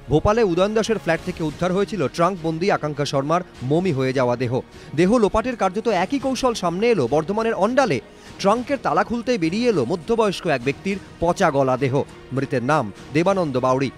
ভোপালে উদয়ন দাসের ফ্ল্যাট থেকে উদ্ধার হয়েছিল ট্রাঙ্ক বন্দি আকাঙ্ক্ষা শর্মার মমি হয়ে যাওয়া দেহ। দেহ লোপাটের কার্যত একই কৌশল সামনে এলো বর্ধমানের অন্ডালে। ট্রাঙ্কের তালা খুলতেই বেরিয়ে এলো মধ্যবয়স্ক এক ব্যক্তির পচা গলা দেহ। মৃতের নাম দেবানন্দ বাউরি।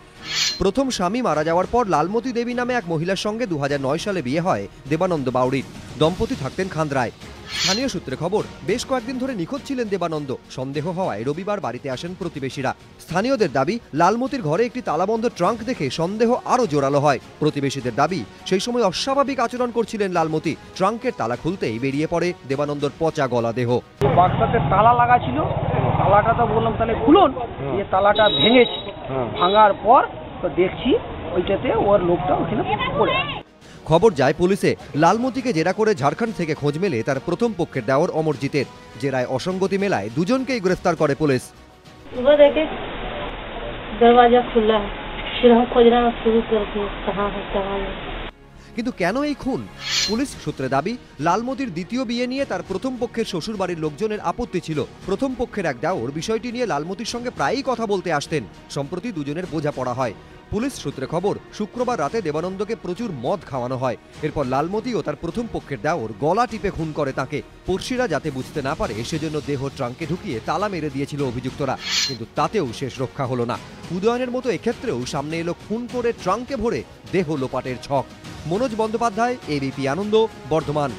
প্রথম স্বামী মারা যাওয়ার পর লালমতি দেবী নামে এক মহিলার সঙ্গে 2009 সালে বিয়ে হয় দেবানন্দ বাউরির। দম্পতি থাকতেন খান্দ্রায়। স্থানীয় সূত্রে খবর, বেশ কয়েকদিন ধরে নিখোঁজ ছিলেন দেবানন্দ। সন্দেহ হওয়ায় রবিবার বাড়িতে আসেন প্রতিবেশীরা। স্থানীয়দের দাবি, লালমতির ঘরে একটি তালাবন্ধ ট্রাঙ্ক দেখে সন্দেহ আরও জোরালো হয়। প্রতিবেশীদের দাবি, সেই সময় অস্বাভাবিক আচরণ করছিলেন লালমতি। ট্রাঙ্কের তালা খুলতেই বেরিয়ে পড়ে দেবানন্দর পচা গলা দেহ। বাক্সতে তালা লাগা ছিল, তালাটা তো বললাম তাহলে খুলুন, এই তালাটা ভেঙেছে। ভাঙার পর তো দেখছি ওইটাতে ওর লোকটা ওখানে পড়ে আছে। খবর যায় পুলিশে। লালমতিকে জেরা করে ঝাড়খণ্ড থেকে খোঁজ মেলে তার প্রথম পক্ষের দেওর অমরজিতের। জেরায় অসঙ্গতি মেলায় দুজনকেই গ্রেফতার করে পুলিশ। কিন্তু কেন এই খুন? পুলিশ সূত্রে দাবি, লালমতির দ্বিতীয় বিয়ে নিয়ে তার প্রথম পক্ষের শ্বশুর বাড়ির লোকজনের আপত্তি ছিল। প্রথম পক্ষের এক দেওর বিষয়টি নিয়ে লালমতির সঙ্গে প্রায়ই কথা বলতে আসতেন। সম্প্রতি দুজনের বোঝাপড়া হয়। পুলিশ সূত্রে খবর, শুক্রবার রাতে দেবানন্দকে প্রচুর মদ খাওয়ানো হয়। এরপর লালমতি ও তার প্রথম পক্ষের দেওর গলা টিপে খুন করে তাকে। পড়শিরা যাতে বুঝতে না পারে সেজন্য দেহ ট্রাঙ্কে ঢুকিয়ে তালা মেরে দিয়েছিল অভিযুক্তরা। কিন্তু তাতেও শেষ রক্ষা হলো না। উদয়নের মতো এক্ষেত্রেও সামনে এলো খুন করে ট্রাঙ্কে ভরে দেহ লোপাটের ছক। মনোজ বন্দ্যোপাধ্যায়, এবিপি আনন্দ, বর্ধমান।